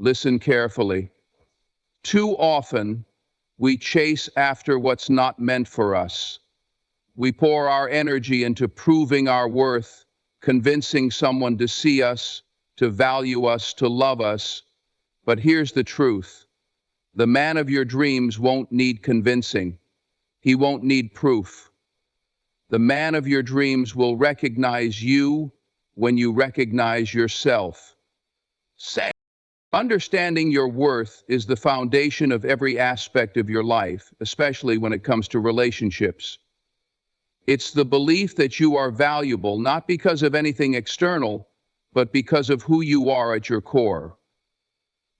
Listen carefully. Too often, we chase after what's not meant for us. We pour our energy into proving our worth, convincing someone to see us, to value us, to love us. But here's the truth. The man of your dreams won't need convincing. He won't need proof. The man of your dreams will recognize you when you recognize yourself. Say, understanding your worth is the foundation of every aspect of your life, especially when it comes to relationships. It's the belief that you are valuable not because of anything external, but because of who you are at your core.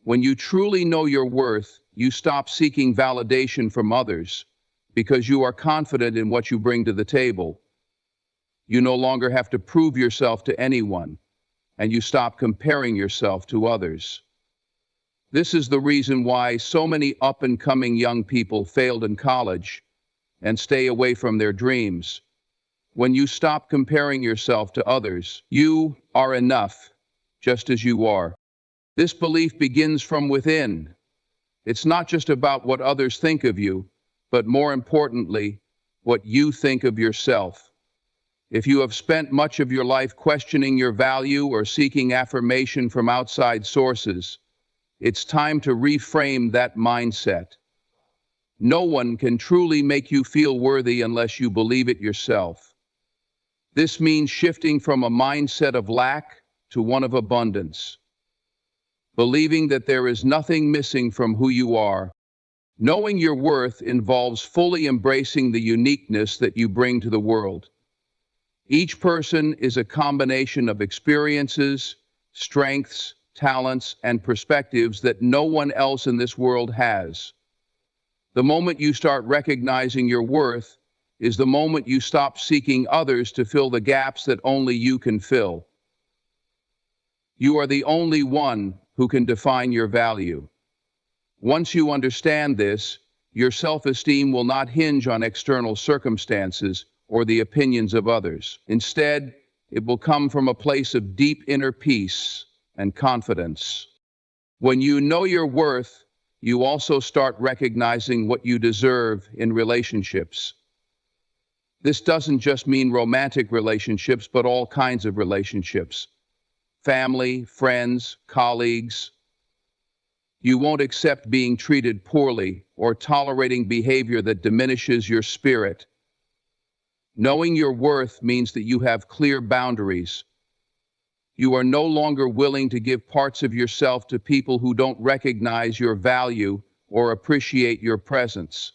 When you truly know your worth, you stop seeking validation from others because you are confident in what you bring to the table. You no longer have to prove yourself to anyone, and you stop comparing yourself to others. This is the reason why so many up-and-coming young people failed in college and stay away from their dreams. When you stop comparing yourself to others, you are enough, just as you are. This belief begins from within. It's not just about what others think of you, but more importantly, what you think of yourself. If you have spent much of your life questioning your value or seeking affirmation from outside sources, it's time to reframe that mindset. No one can truly make you feel worthy unless you believe it yourself. This means shifting from a mindset of lack to one of abundance. Believing that there is nothing missing from who you are. Knowing your worth involves fully embracing the uniqueness that you bring to the world. Each person is a combination of experiences, strengths, talents, and perspectives that no one else in this world has. The moment you start recognizing your worth is the moment you stop seeking others to fill the gaps that only you can fill. You are the only one who can define your value. Once you understand this, your self-esteem will not hinge on external circumstances or the opinions of others. Instead, it will come from a place of deep inner peace and confidence. When you know your worth, you also start recognizing what you deserve in relationships. This doesn't just mean romantic relationships, but all kinds of relationships. Family, friends, colleagues. You won't accept being treated poorly or tolerating behavior that diminishes your spirit. Knowing your worth means that you have clear boundaries. You are no longer willing to give parts of yourself to people who don't recognize your value or appreciate your presence.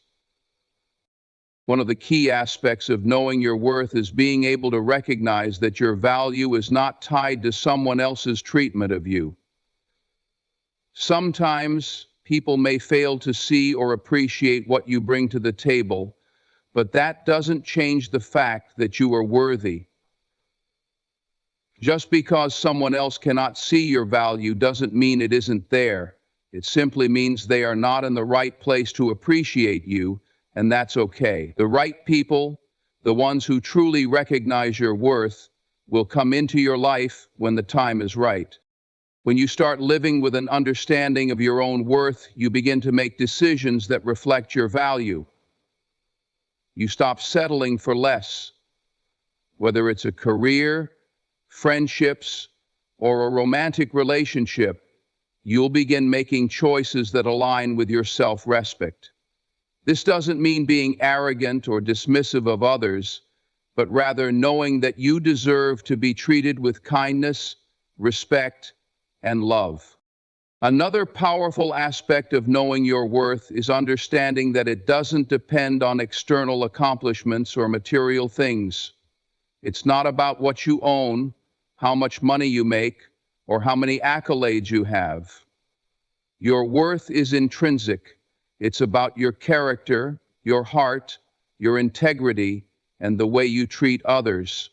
One of the key aspects of knowing your worth is being able to recognize that your value is not tied to someone else's treatment of you. Sometimes people may fail to see or appreciate what you bring to the table, but that doesn't change the fact that you are worthy. Just because someone else cannot see your value doesn't mean it isn't there. It simply means they are not in the right place to appreciate you, and that's okay. The right people, the ones who truly recognize your worth, will come into your life when the time is right. When you start living with an understanding of your own worth, you begin to make decisions that reflect your value. You stop settling for less. Whether it's a career, friendships, or a romantic relationship, you'll begin making choices that align with your self-respect. This doesn't mean being arrogant or dismissive of others, but rather knowing that you deserve to be treated with kindness, respect, and love. Another powerful aspect of knowing your worth is understanding that it doesn't depend on external accomplishments or material things. It's not about what you own, how much money you make, or how many accolades you have. Your worth is intrinsic. It's about your character, your heart, your integrity, and the way you treat others.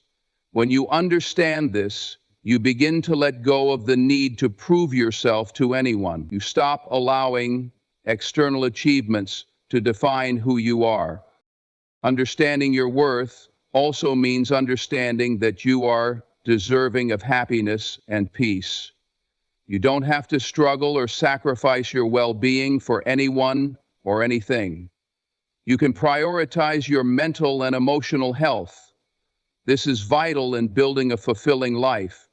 When you understand this, you begin to let go of the need to prove yourself to anyone. You stop allowing external achievements to define who you are. Understanding your worth also means understanding that you are deserving of happiness and peace. You don't have to struggle or sacrifice your well-being for anyone or anything. You can prioritize your mental and emotional health. This is vital in building a fulfilling life,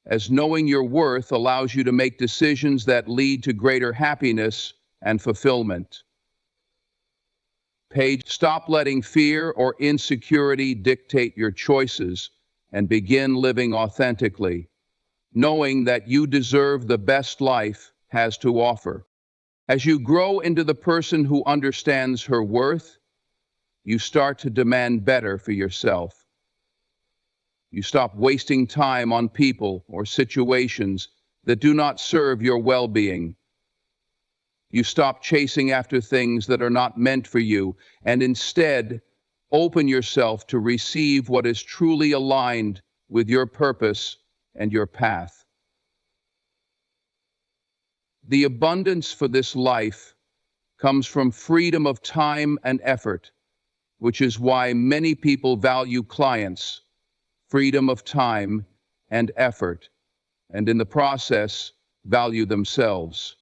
as knowing your worth allows you to make decisions that lead to greater happiness and fulfillment. Page, stop letting fear or insecurity dictate your choices and begin living authentically, knowing that you deserve the best life has to offer. As you grow into the person who understands her worth, you start to demand better for yourself. You stop wasting time on people or situations that do not serve your well-being. You stop chasing after things that are not meant for you and instead open yourself to receive what is truly aligned with your purpose and your path. The abundance for this life comes from freedom of time and effort, which is why many people value clients, freedom of time and effort, and in the process, value themselves.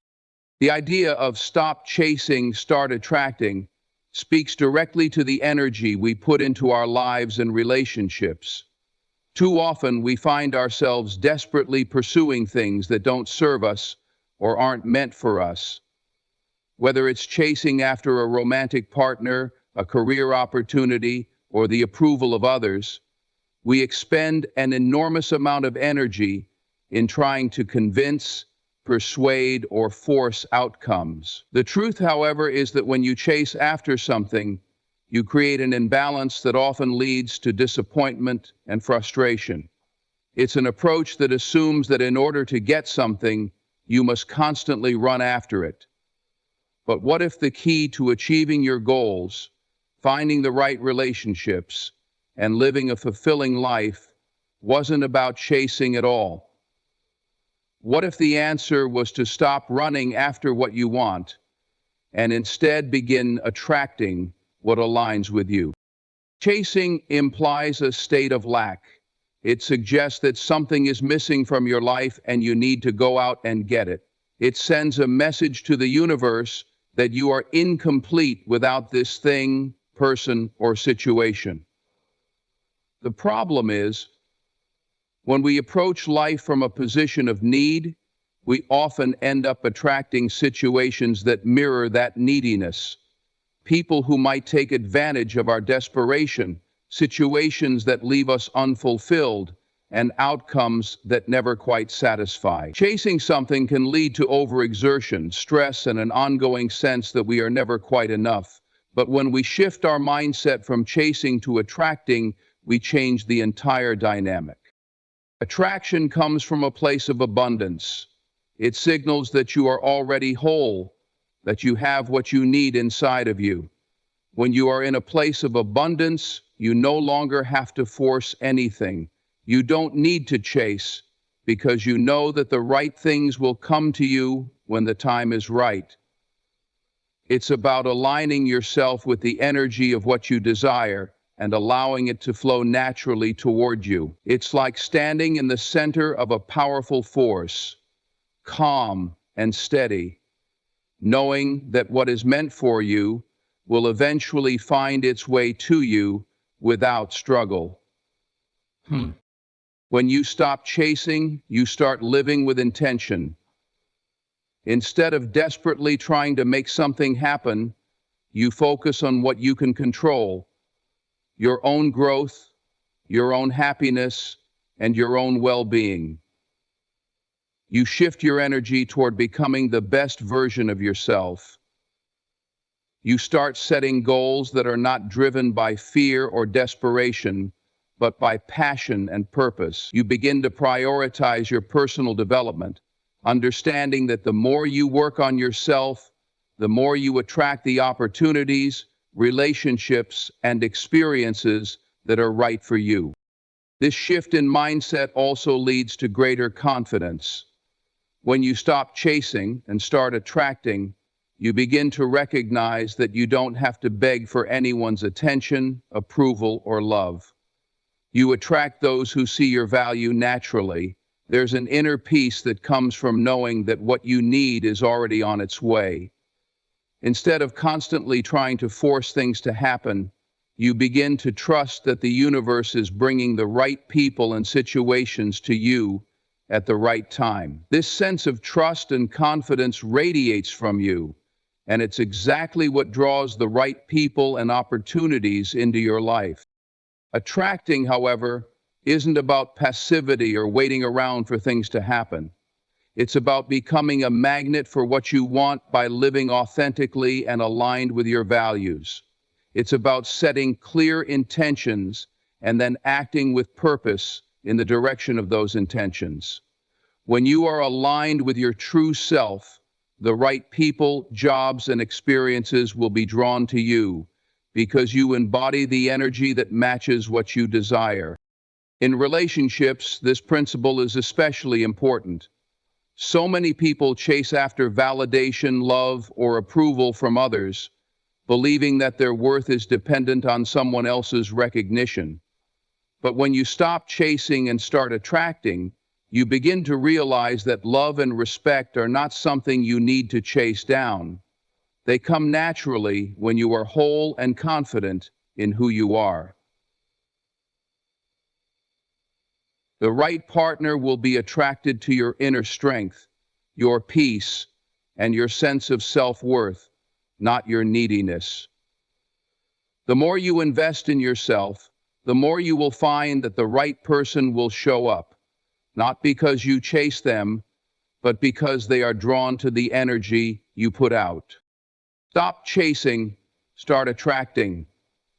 The idea of stop chasing, start attracting speaks directly to the energy we put into our lives and relationships. Too often, we find ourselves desperately pursuing things that don't serve us or aren't meant for us. Whether it's chasing after a romantic partner, a career opportunity, or the approval of others, we expend an enormous amount of energy in trying to convince, persuade, or force outcomes. The truth, however, is that when you chase after something, you create an imbalance that often leads to disappointment and frustration. It's an approach that assumes that in order to get something, you must constantly run after it. But what if the key to achieving your goals, finding the right relationships, and living a fulfilling life wasn't about chasing at all? What if the answer was to stop running after what you want and instead begin attracting what aligns with you? Chasing implies a state of lack. It suggests that something is missing from your life and you need to go out and get it. It sends a message to the universe that you are incomplete without this thing, person, or situation. The problem is, when we approach life from a position of need, we often end up attracting situations that mirror that neediness. People who might take advantage of our desperation, situations that leave us unfulfilled, and outcomes that never quite satisfy. Chasing something can lead to overexertion, stress, and an ongoing sense that we are never quite enough. But when we shift our mindset from chasing to attracting, we change the entire dynamic. Attraction comes from a place of abundance. It signals that you are already whole, that you have what you need inside of you. When you are in a place of abundance, you no longer have to force anything. You don't need to chase because you know that the right things will come to you when the time is right. It's about aligning yourself with the energy of what you desire and allowing it to flow naturally toward you. It's like standing in the center of a powerful force, calm and steady, knowing that what is meant for you will eventually find its way to you without struggle. When you stop chasing, you start living with intention. Instead of desperately trying to make something happen, you focus on what you can control: your own growth, your own happiness, and your own well-being. You shift your energy toward becoming the best version of yourself. You start setting goals that are not driven by fear or desperation, but by passion and purpose. You begin to prioritize your personal development, understanding that the more you work on yourself, the more you attract the opportunities, relationships, and experiences that are right for you. This shift in mindset also leads to greater confidence. When you stop chasing and start attracting, you begin to recognize that you don't have to beg for anyone's attention, approval, or love. You attract those who see your value naturally There's an inner peace that comes from knowing that what you need is already on its way. Instead of constantly trying to force things to happen, you begin to trust that the universe is bringing the right people and situations to you at the right time. This sense of trust and confidence radiates from you, and it's exactly what draws the right people and opportunities into your life. Attracting, however, isn't about passivity or waiting around for things to happen. It's about becoming a magnet for what you want by living authentically and aligned with your values. It's about setting clear intentions and then acting with purpose in the direction of those intentions. When you are aligned with your true self, the right people, jobs, and experiences will be drawn to you because you embody the energy that matches what you desire. In relationships, this principle is especially important. So many people chase after validation, love, or approval from others, believing that their worth is dependent on someone else's recognition. But when you stop chasing and start attracting, you begin to realize that love and respect are not something you need to chase down. They come naturally when you are whole and confident in who you are. The right partner will be attracted to your inner strength, your peace, and your sense of self-worth, not your neediness. The more you invest in yourself, the more you will find that the right person will show up, not because you chase them, but because they are drawn to the energy you put out. Stop chasing, start attracting.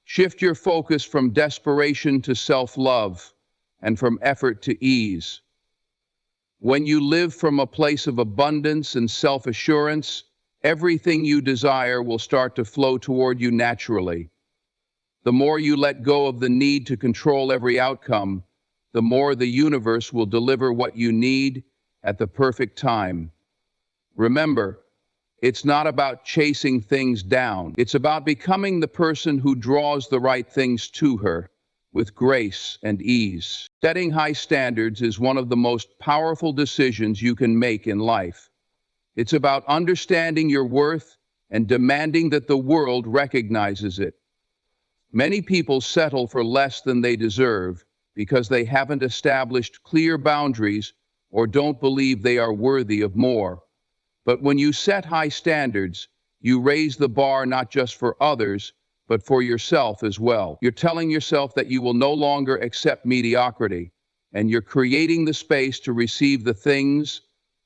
Shift your focus from desperation to self-love and from effort to ease. When you live from a place of abundance and self-assurance, everything you desire will start to flow toward you naturally. The more you let go of the need to control every outcome, the more the universe will deliver what you need at the perfect time. Remember, it's not about chasing things down. It's about becoming the person who draws the right things to her with grace and ease. Setting high standards is one of the most powerful decisions you can make in life. It's about understanding your worth and demanding that the world recognizes it. Many people settle for less than they deserve because they haven't established clear boundaries or don't believe they are worthy of more. But when you set high standards, you raise the bar not just for others, but for yourself as well. You're telling yourself that you will no longer accept mediocrity, and you're creating the space to receive the things,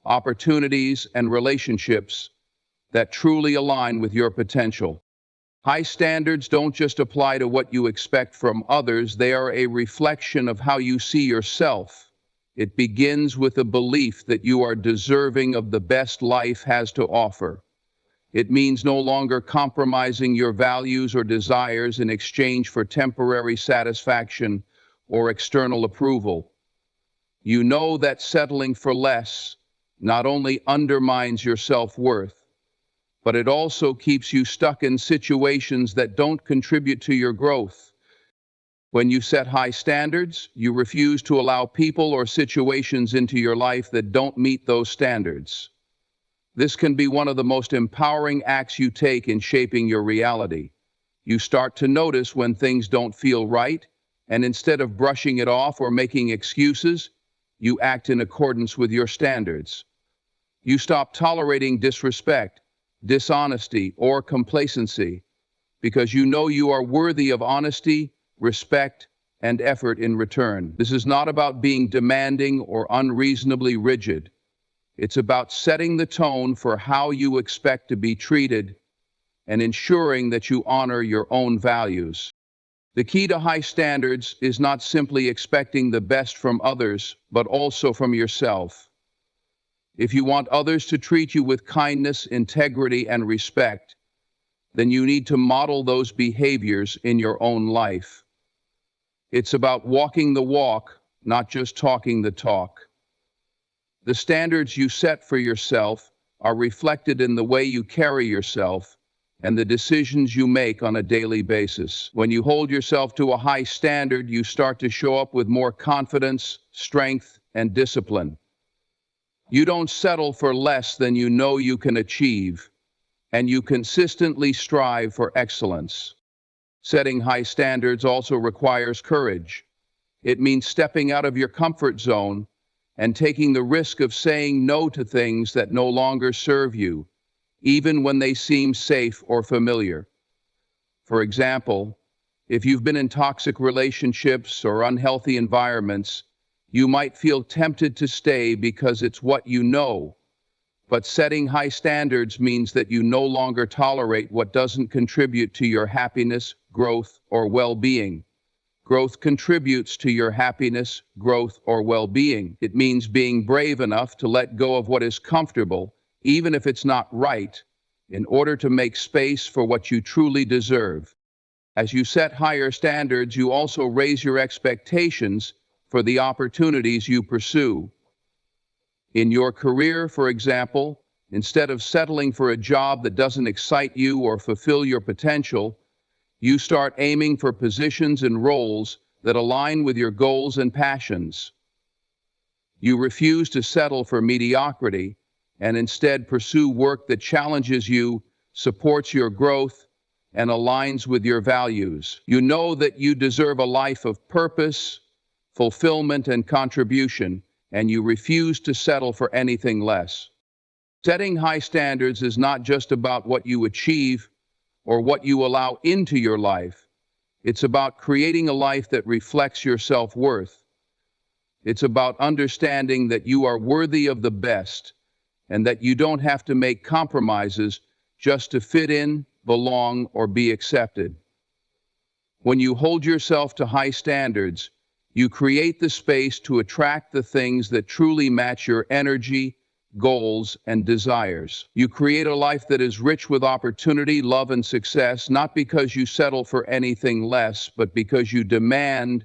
opportunities, and relationships that truly align with your potential. High standards don't just apply to what you expect from others, they are a reflection of how you see yourself. It begins with a belief that you are deserving of the best life has to offer. It means no longer compromising your values or desires in exchange for temporary satisfaction or external approval. You know that settling for less not only undermines your self-worth, but it also keeps you stuck in situations that don't contribute to your growth. When you set high standards, you refuse to allow people or situations into your life that don't meet those standards. This can be one of the most empowering acts you take in shaping your reality. You start to notice when things don't feel right, and instead of brushing it off or making excuses, you act in accordance with your standards. You stop tolerating disrespect, dishonesty, or complacency because you know you are worthy of honesty, respect, and effort in return. This is not about being demanding or unreasonably rigid. It's about setting the tone for how you expect to be treated and ensuring that you honor your own values. The key to high standards is not simply expecting the best from others, but also from yourself. If you want others to treat you with kindness, integrity, and respect, then you need to model those behaviors in your own life. It's about walking the walk, not just talking the talk. The standards you set for yourself are reflected in the way you carry yourself, and the decisions you make on a daily basis. When you hold yourself to a high standard, you start to show up with more confidence, strength, and discipline. You don't settle for less than you know you can achieve, and you consistently strive for excellence. Setting high standards also requires courage. It means stepping out of your comfort zone and taking the risk of saying no to things that no longer serve you, even when they seem safe or familiar. For example, if you've been in toxic relationships or unhealthy environments, you might feel tempted to stay because it's what you know. But setting high standards means that you no longer tolerate what doesn't contribute to your happiness, growth, or well-being. Growth contributes to your happiness, growth, or well-being. It means being brave enough to let go of what is comfortable, even if it's not right, in order to make space for what you truly deserve. As you set higher standards, you also raise your expectations for the opportunities you pursue. In your career, for example, instead of settling for a job that doesn't excite you or fulfill your potential, you start aiming for positions and roles that align with your goals and passions. You refuse to settle for mediocrity and instead pursue work that challenges you, supports your growth, and aligns with your values. You know that you deserve a life of purpose, fulfillment, and contribution, and you refuse to settle for anything less. Setting high standards is not just about what you achieve or what you allow into your life. It's about creating a life that reflects your self-worth. It's about understanding that you are worthy of the best and that you don't have to make compromises just to fit in, belong, or be accepted. When you hold yourself to high standards, you create the space to attract the things that truly match your energy, goals, and desires. You create a life that is rich with opportunity, love, and success, not because you settle for anything less, but because you demand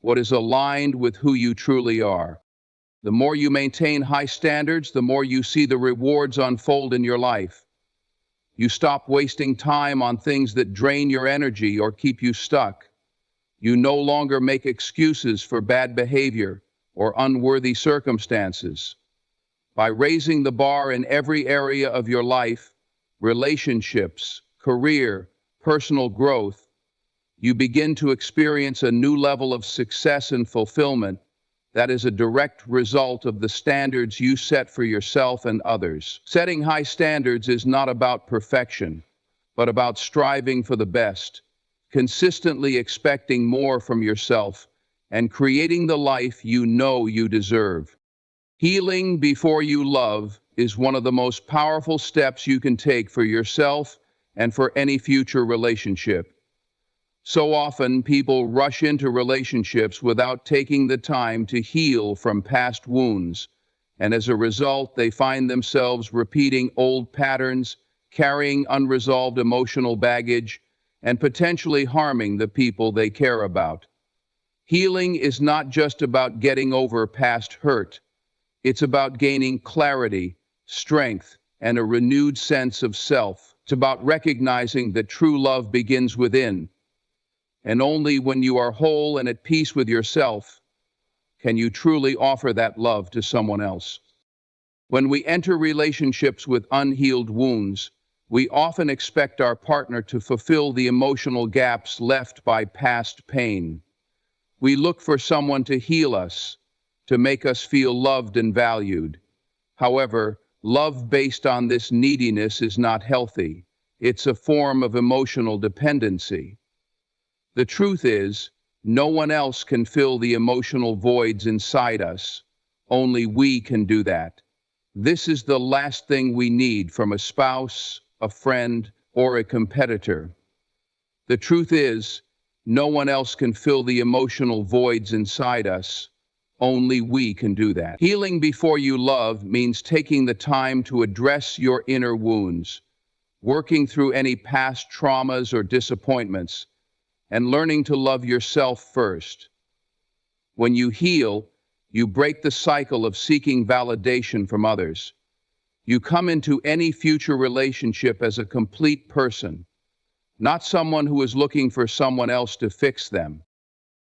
what is aligned with who you truly are. The more you maintain high standards, the more you see the rewards unfold in your life. You stop wasting time on things that drain your energy or keep you stuck. You no longer make excuses for bad behavior or unworthy circumstances. By raising the bar in every area of your life, relationships, career, personal growth, you begin to experience a new level of success and fulfillment that is a direct result of the standards you set for yourself and others. Setting high standards is not about perfection, but about striving for the best, consistently expecting more from yourself, and creating the life you know you deserve. Healing before you love is one of the most powerful steps you can take for yourself and for any future relationship. So often, people rush into relationships without taking the time to heal from past wounds, and as a result, they find themselves repeating old patterns, carrying unresolved emotional baggage, and potentially harming the people they care about. Healing is not just about getting over past hurt. It's about gaining clarity, strength, and a renewed sense of self. It's about recognizing that true love begins within. And only when you are whole and at peace with yourself can you truly offer that love to someone else. When we enter relationships with unhealed wounds, we often expect our partner to fulfill the emotional gaps left by past pain. We look for someone to heal us, to make us feel loved and valued. However, love based on this neediness is not healthy. It's a form of emotional dependency. The truth is, no one else can fill the emotional voids inside us. Only we can do that. This is the last thing we need from a spouse, a friend, or a competitor. The truth is, no one else can fill the emotional voids inside us. Only we can do that. Healing before you love means taking the time to address your inner wounds, working through any past traumas or disappointments, and learning to love yourself first. When you heal, you break the cycle of seeking validation from others. You come into any future relationship as a complete person, not someone who is looking for someone else to fix them.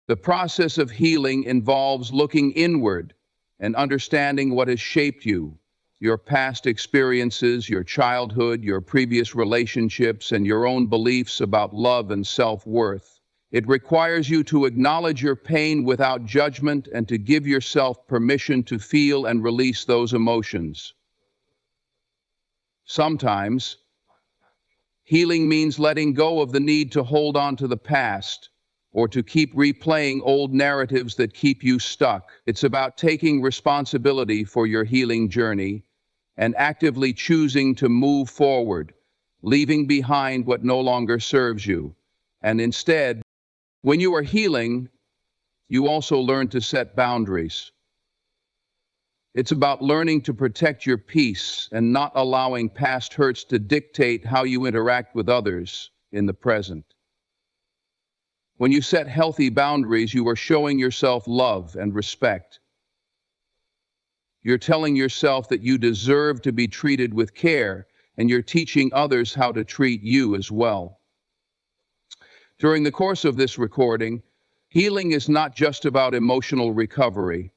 The process of healing involves looking inward and understanding what has shaped you, your past experiences, your childhood, your previous relationships, and your own beliefs about love and self-worth. It requires you to acknowledge your pain without judgment and to give yourself permission to feel and release those emotions. Sometimes, healing means letting go of the need to hold on to the past or to keep replaying old narratives that keep you stuck. It's about taking responsibility for your healing journey and actively choosing to move forward, leaving behind what no longer serves you. And instead, when you are healing, you also learn to set boundaries. It's about learning to protect your peace and not allowing past hurts to dictate how you interact with others in the present. When you set healthy boundaries, you are showing yourself love and respect. You're telling yourself that you deserve to be treated with care, and you're teaching others how to treat you as well. During the course of this recording, healing is not just about emotional recovery.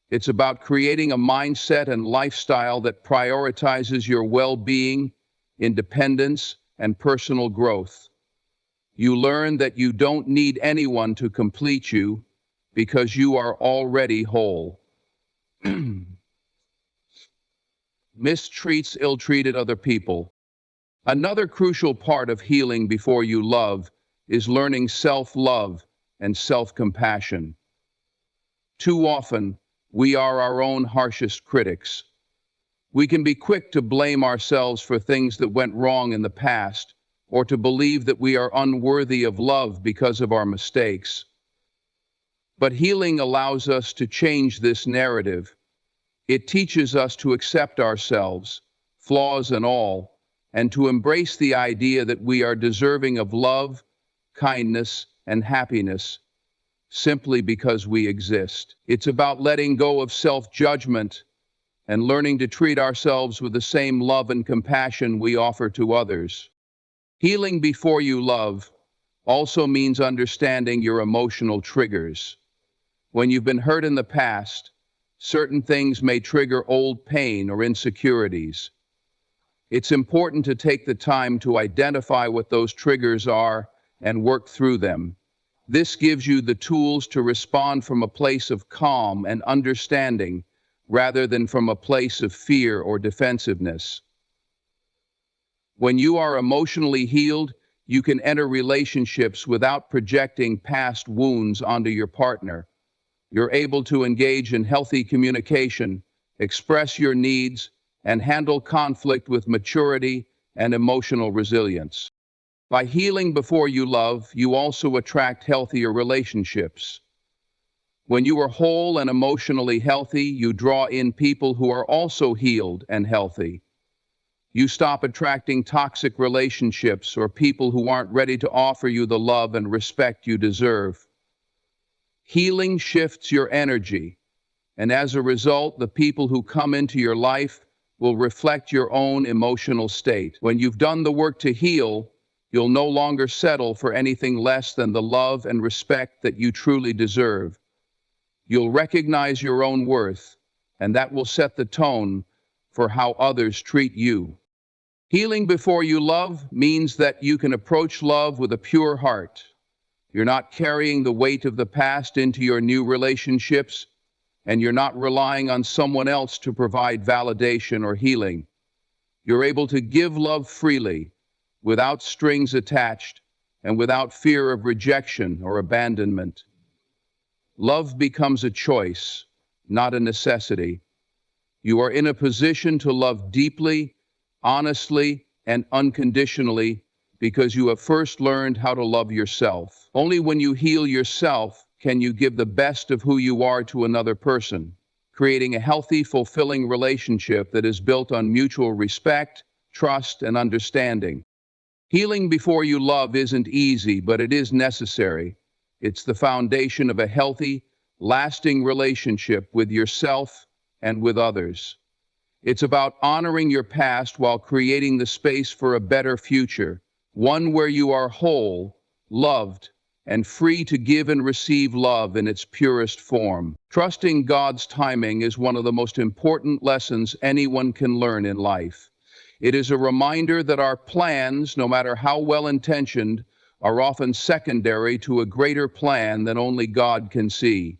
It's about creating a mindset and lifestyle that prioritizes your well-being, independence, and personal growth. You learn that you don't need anyone to complete you because you are already whole. Mistreats ill-treated other people. Another crucial part of healing before you love is learning self-love and self-compassion. Too often, we are our own harshest critics. We can be quick to blame ourselves for things that went wrong in the past, or to believe that we are unworthy of love because of our mistakes. But healing allows us to change this narrative. It teaches us to accept ourselves, flaws and all, and to embrace the idea that we are deserving of love, kindness, and happiness simply because we exist. It's about letting go of self-judgment and learning to treat ourselves with the same love and compassion we offer to others. Healing before you love also means understanding your emotional triggers. When you've been hurt in the past, certain things may trigger old pain or insecurities. It's important to take the time to identify what those triggers are and work through them. This gives you the tools to respond from a place of calm and understanding rather than from a place of fear or defensiveness. When you are emotionally healed, you can enter relationships without projecting past wounds onto your partner. You're able to engage in healthy communication, express your needs, and handle conflict with maturity and emotional resilience. By healing before you love, you also attract healthier relationships. When you are whole and emotionally healthy, you draw in people who are also healed and healthy. You stop attracting toxic relationships or people who aren't ready to offer you the love and respect you deserve. Healing shifts your energy, and as a result, the people who come into your life will reflect your own emotional state. When you've done the work to heal, you'll no longer settle for anything less than the love and respect that you truly deserve. You'll recognize your own worth, and that will set the tone for how others treat you. Healing before you love means that you can approach love with a pure heart. You're not carrying the weight of the past into your new relationships, and you're not relying on someone else to provide validation or healing. You're able to give love freely, without strings attached, and without fear of rejection or abandonment. Love becomes a choice, not a necessity. You are in a position to love deeply, honestly, and unconditionally because you have first learned how to love yourself. Only when you heal yourself can you give the best of who you are to another person, creating a healthy, fulfilling relationship that is built on mutual respect, trust, and understanding. Healing before you love isn't easy, but it is necessary. It's the foundation of a healthy, lasting relationship with yourself and with others. It's about honoring your past while creating the space for a better future, one where you are whole, loved, and free to give and receive love in its purest form. Trusting God's timing is one of the most important lessons anyone can learn in life. It is a reminder that our plans, no matter how well-intentioned, are often secondary to a greater plan that only God can see.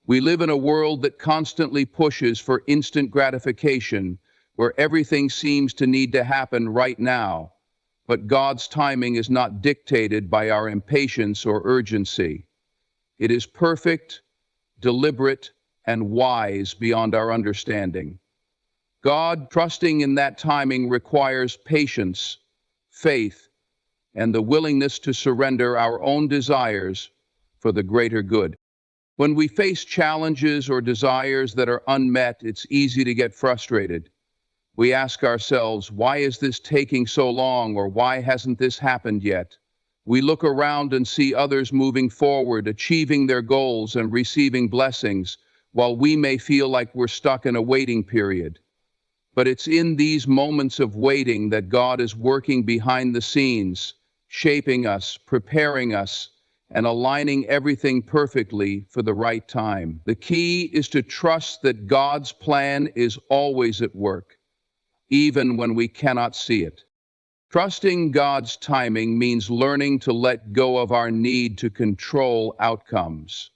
We live in a world that constantly pushes for instant gratification, where everything seems to need to happen right now. But God's timing is not dictated by our impatience or urgency. It is perfect, deliberate, and wise beyond our understanding. God, trusting in that timing, requires patience, faith, and the willingness to surrender our own desires for the greater good. When we face challenges or desires that are unmet, it's easy to get frustrated. We ask ourselves, why is this taking so long, or why hasn't this happened yet? We look around and see others moving forward, achieving their goals and receiving blessings, while we may feel like we're stuck in a waiting period. But it's in these moments of waiting that God is working behind the scenes, shaping us, preparing us, and aligning everything perfectly for the right time. The key is to trust that God's plan is always at work, even when we cannot see it. Trusting God's timing means learning to let go of our need to control outcomes.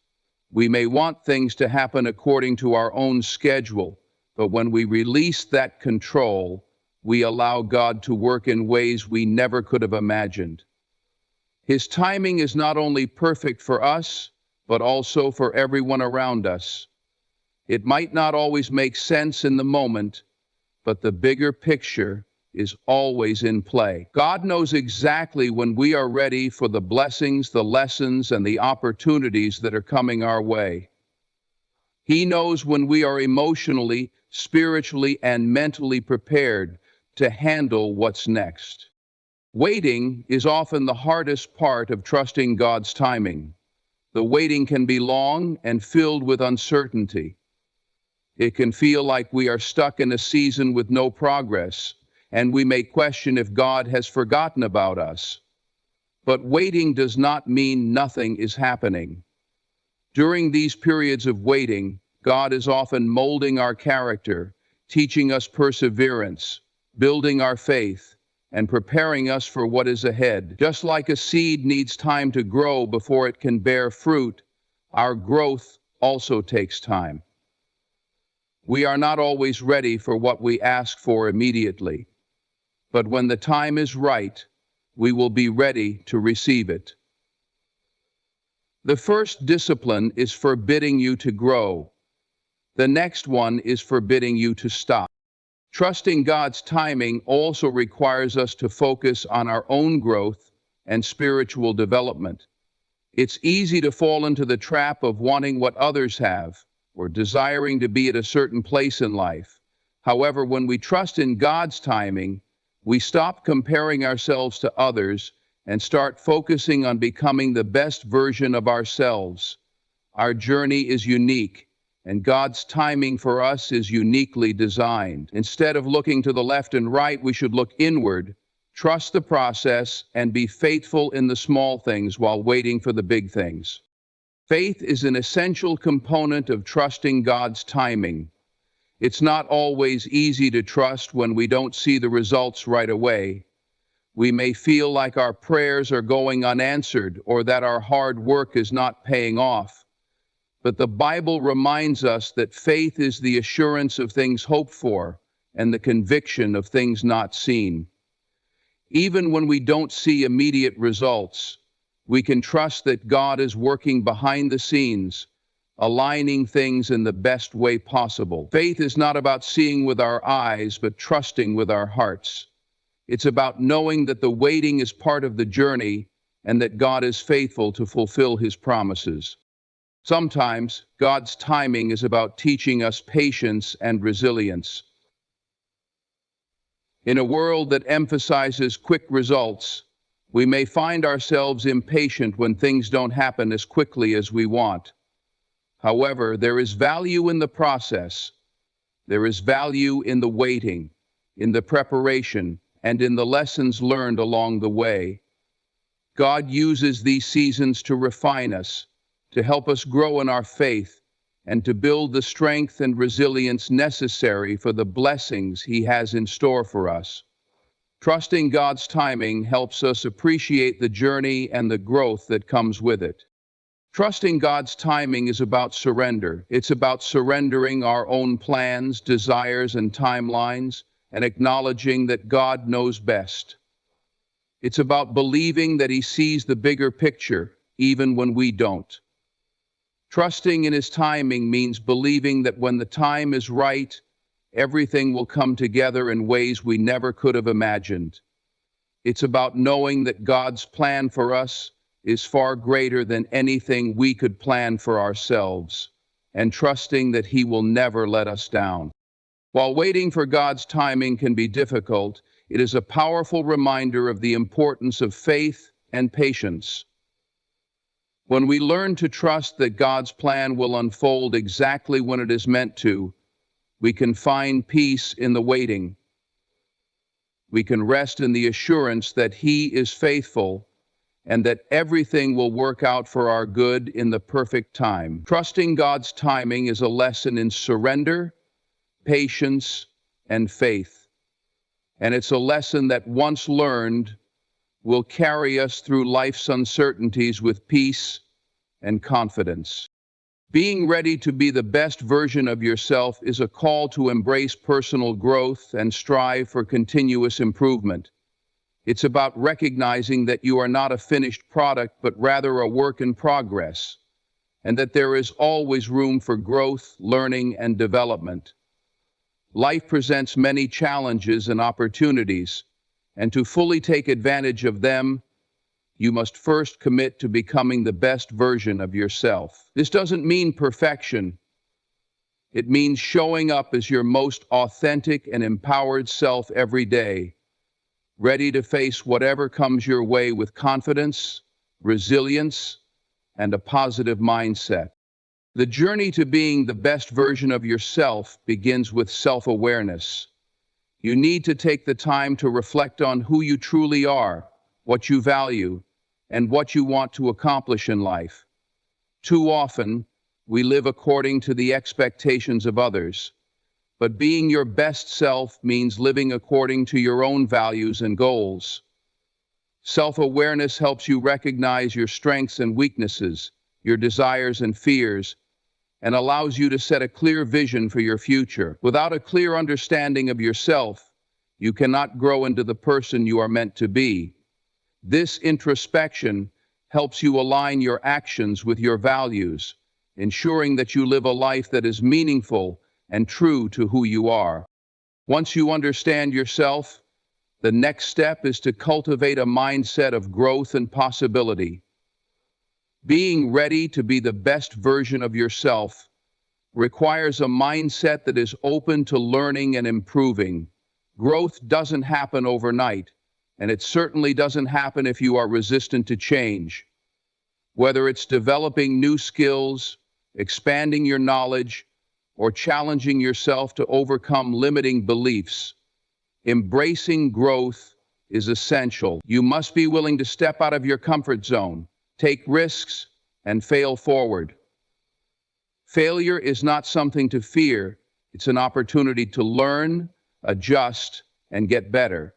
We may want things to happen according to our own schedule, but when we release that control, we allow God to work in ways we never could have imagined. His timing is not only perfect for us, but also for everyone around us. It might not always make sense in the moment, but the bigger picture is always in play. God knows exactly when we are ready for the blessings, the lessons, and the opportunities that are coming our way. He knows when we are emotionally, spiritually, and mentally prepared to handle what's next. Waiting is often the hardest part of trusting God's timing. The waiting can be long and filled with uncertainty. It can feel like we are stuck in a season with no progress, and we may question if God has forgotten about us. But waiting does not mean nothing is happening. During these periods of waiting, God is often molding our character, teaching us perseverance, building our faith, and preparing us for what is ahead. Just like a seed needs time to grow before it can bear fruit, our growth also takes time. We are not always ready for what we ask for immediately, but when the time is right, we will be ready to receive it. The first discipline is forbidding you to grow. The next one is forbidding you to stop. Trusting God's timing also requires us to focus on our own growth and spiritual development. It's easy to fall into the trap of wanting what others have, or desiring to be at a certain place in life. However, when we trust in God's timing, we stop comparing ourselves to others and start focusing on becoming the best version of ourselves. Our journey is unique, and God's timing for us is uniquely designed. Instead of looking to the left and right, we should look inward, trust the process, and be faithful in the small things while waiting for the big things. Faith is an essential component of trusting God's timing. It's not always easy to trust when we don't see the results right away. We may feel like our prayers are going unanswered or that our hard work is not paying off. But the Bible reminds us that faith is the assurance of things hoped for and the conviction of things not seen. Even when we don't see immediate results, we can trust that God is working behind the scenes, aligning things in the best way possible. Faith is not about seeing with our eyes, but trusting with our hearts. It's about knowing that the waiting is part of the journey and that God is faithful to fulfill His promises. Sometimes, God's timing is about teaching us patience and resilience. In a world that emphasizes quick results, we may find ourselves impatient when things don't happen as quickly as we want. However, there is value in the process. There is value in the waiting, in the preparation, and in the lessons learned along the way. God uses these seasons to refine us, to help us grow in our faith, and to build the strength and resilience necessary for the blessings He has in store for us. Trusting God's timing helps us appreciate the journey and the growth that comes with it. Trusting God's timing is about surrender. It's about surrendering our own plans, desires, and timelines, and acknowledging that God knows best. It's about believing that He sees the bigger picture, even when we don't. Trusting in His timing means believing that when the time is right, everything will come together in ways we never could have imagined. It's about knowing that God's plan for us is far greater than anything we could plan for ourselves, and trusting that He will never let us down. While waiting for God's timing can be difficult, it is a powerful reminder of the importance of faith and patience. When we learn to trust that God's plan will unfold exactly when it is meant to, we can find peace in the waiting. We can rest in the assurance that He is faithful and that everything will work out for our good in the perfect time. Trusting God's timing is a lesson in surrender, patience, and faith. And it's a lesson that, once learned, will carry us through life's uncertainties with peace and confidence. Being ready to be the best version of yourself is a call to embrace personal growth and strive for continuous improvement. It's about recognizing that you are not a finished product, but rather a work in progress, and that there is always room for growth, learning, and development. Life presents many challenges and opportunities, and to fully take advantage of them, you must first commit to becoming the best version of yourself. This doesn't mean perfection. It means showing up as your most authentic and empowered self every day, ready to face whatever comes your way with confidence, resilience, and a positive mindset. The journey to being the best version of yourself begins with self-awareness. You need to take the time to reflect on who you truly are, what you value, and what you want to accomplish in life. Too often, we live according to the expectations of others. But being your best self means living according to your own values and goals. Self-awareness helps you recognize your strengths and weaknesses, your desires and fears, and allows you to set a clear vision for your future. Without a clear understanding of yourself, you cannot grow into the person you are meant to be. This introspection helps you align your actions with your values, ensuring that you live a life that is meaningful and true to who you are. Once you understand yourself, the next step is to cultivate a mindset of growth and possibility. Being ready to be the best version of yourself requires a mindset that is open to learning and improving. Growth doesn't happen overnight, and it certainly doesn't happen if you are resistant to change. Whether it's developing new skills, expanding your knowledge, or challenging yourself to overcome limiting beliefs, embracing growth is essential. You must be willing to step out of your comfort zone, take risks, and fail forward. Failure is not something to fear, it's an opportunity to learn, adjust, and get better.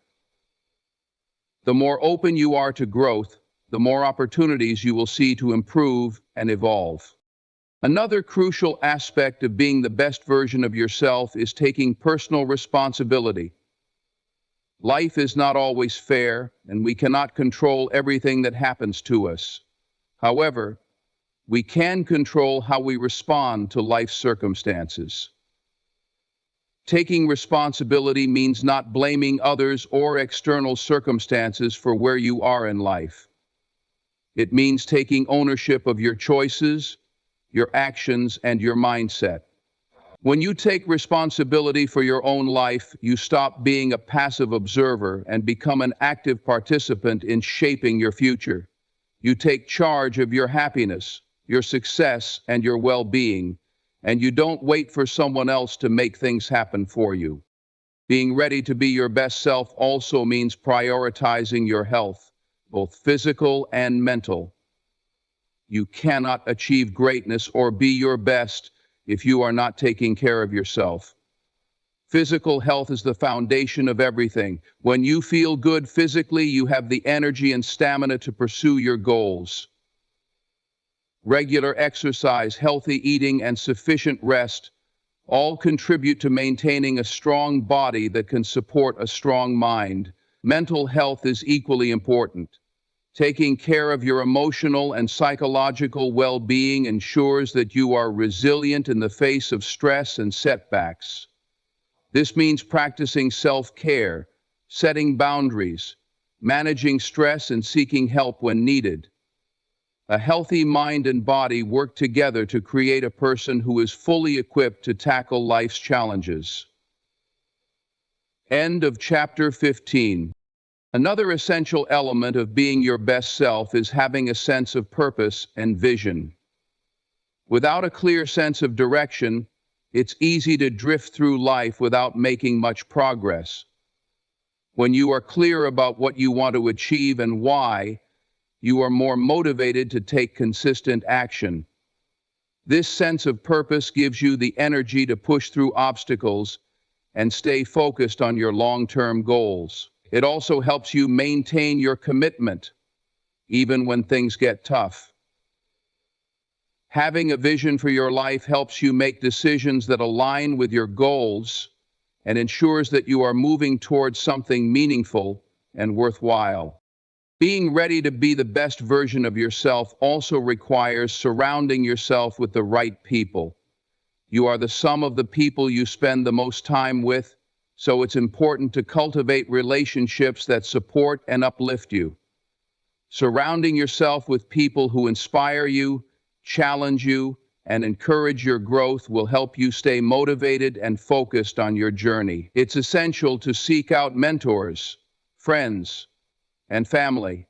The more open you are to growth, the more opportunities you will see to improve and evolve. Another crucial aspect of being the best version of yourself is taking personal responsibility. Life is not always fair, and we cannot control everything that happens to us. However, we can control how we respond to life's circumstances. Taking responsibility means not blaming others or external circumstances for where you are in life. It means taking ownership of your choices, your actions, and your mindset. When you take responsibility for your own life, you stop being a passive observer and become an active participant in shaping your future. You take charge of your happiness, your success, and your well-being, and you don't wait for someone else to make things happen for you. Being ready to be your best self also means prioritizing your health, both physical and mental. You cannot achieve greatness or be your best if you are not taking care of yourself. Physical health is the foundation of everything. When you feel good physically, you have the energy and stamina to pursue your goals. Regular exercise, healthy eating, and sufficient rest all contribute to maintaining a strong body that can support a strong mind. Mental health is equally important. Taking care of your emotional and psychological well-being ensures that you are resilient in the face of stress and setbacks. This means practicing self-care, setting boundaries, managing stress, and seeking help when needed. A healthy mind and body work together to create a person who is fully equipped to tackle life's challenges. End of chapter 15. Another essential element of being your best self is having a sense of purpose and vision. Without a clear sense of direction, it's easy to drift through life without making much progress. When you are clear about what you want to achieve and why, you are more motivated to take consistent action. This sense of purpose gives you the energy to push through obstacles and stay focused on your long-term goals. It also helps you maintain your commitment, even when things get tough. Having a vision for your life helps you make decisions that align with your goals and ensures that you are moving towards something meaningful and worthwhile. Being ready to be the best version of yourself also requires surrounding yourself with the right people. You are the sum of the people you spend the most time with, so it's important to cultivate relationships that support and uplift you. Surrounding yourself with people who inspire you, challenge you, and encourage your growth will help you stay motivated and focused on your journey. It's essential to seek out mentors, friends, and family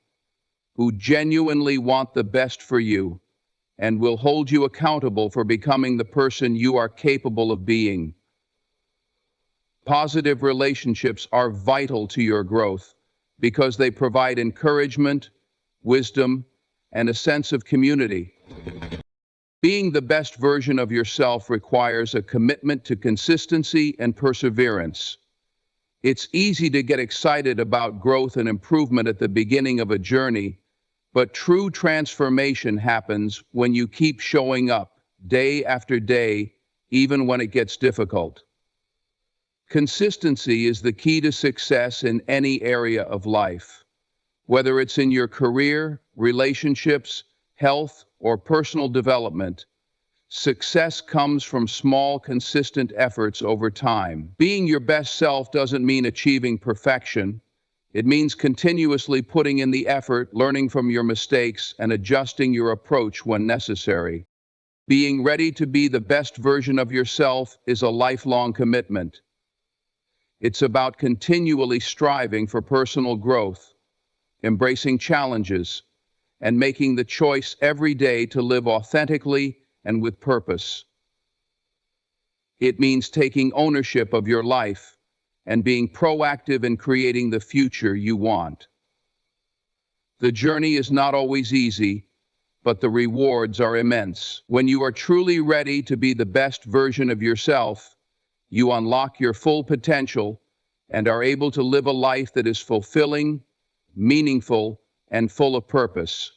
who genuinely want the best for you and will hold you accountable for becoming the person you are capable of being. Positive relationships are vital to your growth because they provide encouragement, wisdom, and a sense of community. Being the best version of yourself requires a commitment to consistency and perseverance. It's easy to get excited about growth and improvement at the beginning of a journey, but true transformation happens when you keep showing up day after day, even when it gets difficult. Consistency is the key to success in any area of life. Whether it's in your career, relationships, health, or personal development, success comes from small, consistent efforts over time. Being your best self doesn't mean achieving perfection. It means continuously putting in the effort, learning from your mistakes, and adjusting your approach when necessary. Being ready to be the best version of yourself is a lifelong commitment. It's about continually striving for personal growth, embracing challenges, and making the choice every day to live authentically and with purpose. It means taking ownership of your life and being proactive in creating the future you want. The journey is not always easy, but the rewards are immense. When you are truly ready to be the best version of yourself, you unlock your full potential and are able to live a life that is fulfilling, meaningful, and full of purpose.